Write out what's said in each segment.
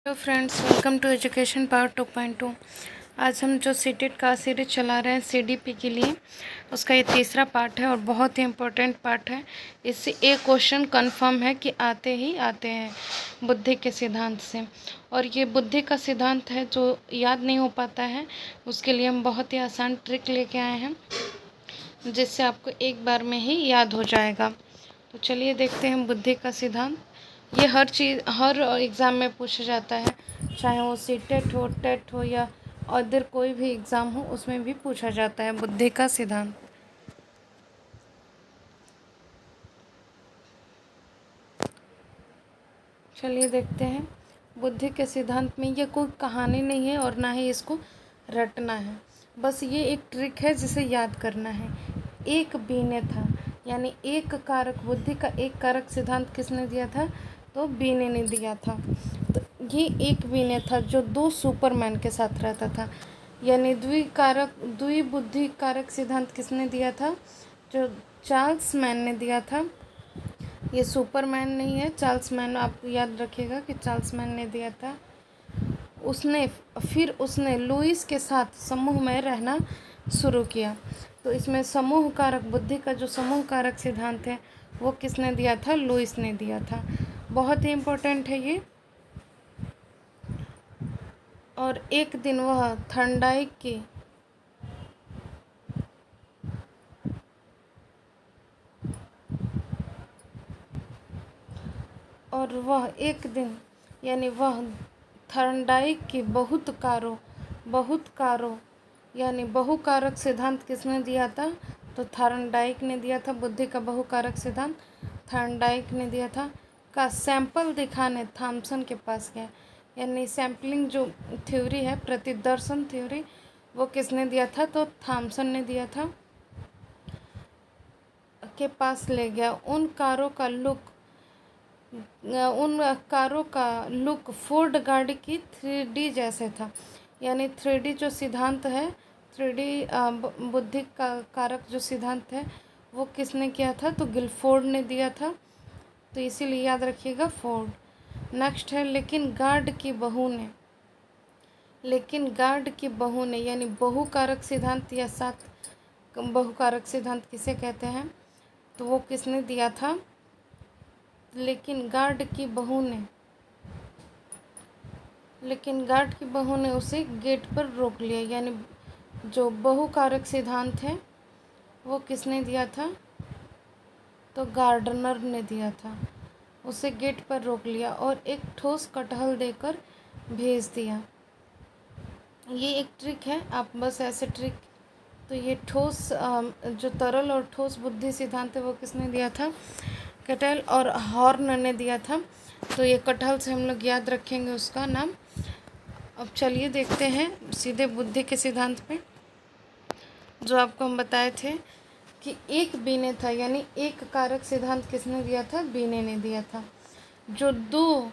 Hello friends, welcome to education power 2.2। आज हम जो सीटेट का सीरीज चला रहे हैं सीडीपी के लिए, उसका ये तीसरा पार्ट है और बहुत ही इम्पोर्टेंट पार्ट है। इससे एक क्वेश्चन कंफर्म है कि आते ही आते हैं बुद्धि के सिद्धांत से। और ये बुद्धि का सिद्धांत है जो याद नहीं हो पाता है, उसके लिए हम बहुत ही आसान ट्रिक लेके आए हैं जिससे आपको एक बार में ही याद हो जाएगा। तो चलिए देखते हैं बुद्धि का सिद्धांत। ये हर एग्ज़ाम में पूछा जाता है, चाहे वो सीटेट हो, टेट हो या अदर कोई भी एग्ज़ाम हो, उसमें भी पूछा जाता है बुद्धि का सिद्धांत। चलिए देखते हैं। बुद्धि के सिद्धांत में ये कोई कहानी नहीं है और ना ही इसको रटना है, बस ये एक ट्रिक है जिसे याद करना है। एक बीने था, यानी एक कारक, बुद्धि का एक कारक सिद्धांत किसने दिया था? तो बीने ने दिया था। तो ये एक बीने था जो दो सुपरमैन के साथ रहता था, यानी द्विबुद्धि कारक सिद्धांत किसने दिया था? जो चार्ल्स मैन ने दिया था। ये सुपरमैन नहीं है, चार्ल्स मैन, आप याद रखिएगा कि चार्ल्स मैन ने दिया था। उसने लुईस के साथ समूह में रहना शुरू किया। तो इसमें समूह कारक, बुद्धि का जो समूह कारक सिद्धांत है वो किसने दिया था? लुईस ने दिया था। बहुत ही इम्पोर्टेंट है ये। और एक दिन वह थर्नडाइक की वह थर्नडाइक की बहुत कारों यानी बहुकारक सिद्धांत किसने दिया था? तो थर्नडाइक ने दिया था। बुद्धि का बहुकारक सिद्धांत थर्नडाइक ने दिया था। का सैंपल दिखाने थॉमसन के पास गया, यानी सैम्पलिंग जो थ्योरी है, प्रतिदर्शन थ्योरी, वो किसने दिया था? तो थॉमसन ने दिया था। के पास ले गया। उन कारों का लुक फोर्ड गाड़ी की 3D जैसे था, यानी 3D जो सिद्धांत है, 3D बुद्धि का कारक जो सिद्धांत है वो किसने किया था? तो गिलफोर्ड ने दिया था। तो इसीलिए याद रखिएगा फोर्ड। नेक्स्ट है लेकिन गार्ड की बहू ने यानी बहुकारक सिद्धांत या सात बहुकारक सिद्धांत किसे कहते हैं? तो वो किसने दिया था? लेकिन गार्ड की बहू ने उसे गेट पर रोक लिया, यानी जो बहुकारक सिद्धांत है वो किसने दिया था? तो गार्डनर ने दिया था। उसे गेट पर रोक लिया और एक ठोस कटहल देकर भेज दिया। ये एक ट्रिक है, आप बस ऐसे ट्रिक। तो ये ठोस जो तरल और ठोस बुद्धि सिद्धांत है वो किसने दिया था? कटहल और हॉर्न ने दिया था। तो ये कटहल से हम लोग याद रखेंगे उसका नाम। अब चलिए देखते हैं सीधे बुद्धि के सिद्धांत पे, जो आपको हम बताए थे कि एक बीने था, यानी एक कारक सिद्धांत किसने दिया था? बीने ने दिया था। जो दो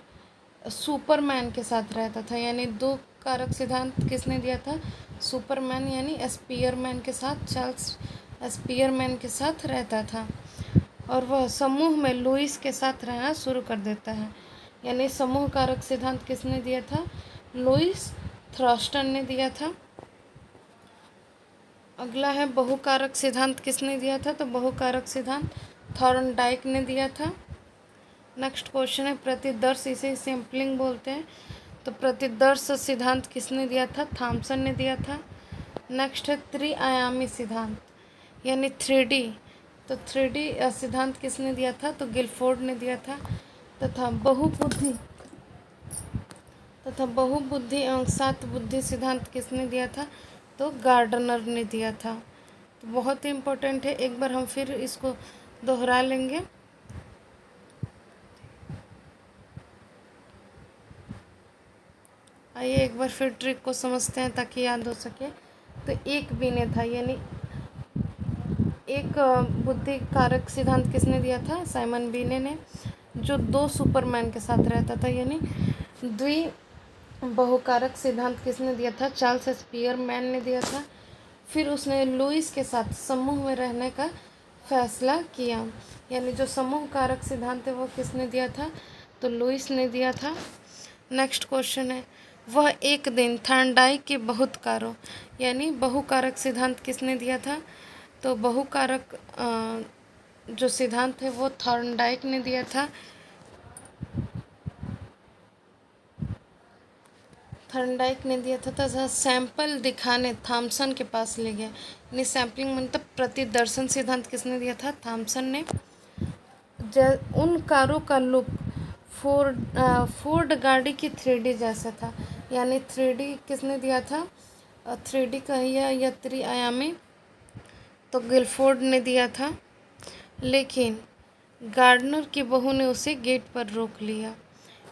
सुपरमैन के साथ रहता था, यानी दो कारक सिद्धांत किसने दिया था? सुपरमैन, यानी स्पीयरमैन के साथ, चार्ल्स स्पीयरमैन के साथ रहता था। और वह समूह में लुईस के साथ रहना शुरू कर देता है, यानी समूह कारक सिद्धांत किसने दिया था? लुईस थ्रस्टन ने दिया था। अगला है बहुकारक सिद्धांत किसने दिया था? तो बहुकारक सिद्धांत थॉर्नडाइक ने दिया था। नेक्स्ट क्वेश्चन है प्रतिदर्श, इसे सैम्पलिंग बोलते हैं। तो प्रतिदर्श सिद्धांत किसने दिया था? थॉमसन ने दिया था। नेक्स्ट है त्रिआयामी सिद्धांत, यानी 3D। तो 3D सिद्धांत किसने दिया था? तो गिलफोर्ड ने दिया था। तथा बहुबुद्धि एवं सात बुद्धि सिद्धांत किसने दिया था? तो गार्डनर ने दिया था। तो बहुत ही इम्पोर्टेंट है, एक बार हम फिर इसको दोहरा लेंगे। आइए एक बार फिर ट्रिक को समझते हैं ताकि याद हो सके। तो एक बीने था, यानी एक बुद्धि कारक सिद्धांत किसने दिया था? साइमन बीने ने। जो दो सुपरमैन के साथ रहता था, यानी बहुकारक सिद्धांत किसने दिया था? चार्ल्स स्पीयरमैन ने दिया था। फिर उसने लुईस के साथ समूह में रहने का फैसला किया, यानी जो समूह कारक सिद्धांत है वो किसने दिया था? तो लुईस ने दिया था। नेक्स्ट क्वेश्चन है, वह एक दिन थॉर्नडाइक के बहुतकारों यानी बहुकारक सिद्धांत किसने दिया था? तो बहुकारक जो सिद्धांत है वो थॉर्नडाइक ने दिया था। थॉर्नडाइक ने दिया था तथा सैंपल दिखाने थॉमसन के पास ले गया। यानी सैम्पलिंग मतलब प्रतिदर्शन सिद्धांत किसने दिया था? थॉमसन ने। उन कारों का लुक फोर्ड गाड़ी की 3D जैसा था। यानी 3D किसने दिया था? 3D का या त्रिआयामी तो गिलफोर्ड ने दिया था। लेकिन गार्डनर की बहू ने उसे गेट पर रोक लिया।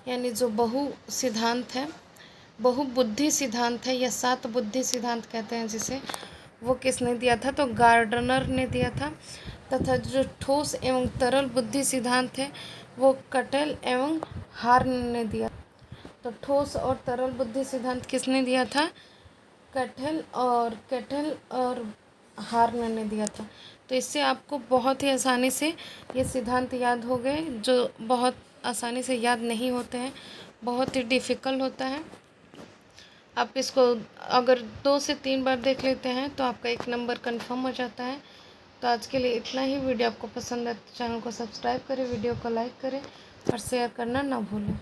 यानी जो बहु सिद्धांत है, बहुबुद्धि सिद्धांत है या 7 बुद्धि सिद्धांत कहते हैं जिसे, वो किसने दिया था? तो गार्डनर ने दिया था। तथा जो ठोस एवं तरल बुद्धि सिद्धांत है वो कटेल एवं हार्न ने दिया। तो ठोस और तरल बुद्धि सिद्धांत किसने दिया था? कटेल और हार्न ने दिया था। तो इससे आपको बहुत ही आसानी से ये सिद्धांत याद हो गए, जो बहुत आसानी से याद नहीं होते हैं, बहुत ही डिफ़िकल्ट होता है। आप इसको अगर 2 से 3 बार देख लेते हैं तो आपका 1 नंबर कंफर्म हो जाता है। तो आज के लिए इतना ही। वीडियो आपको पसंद है तो चैनल को सब्सक्राइब करें, वीडियो को लाइक करें और शेयर करना ना भूलें।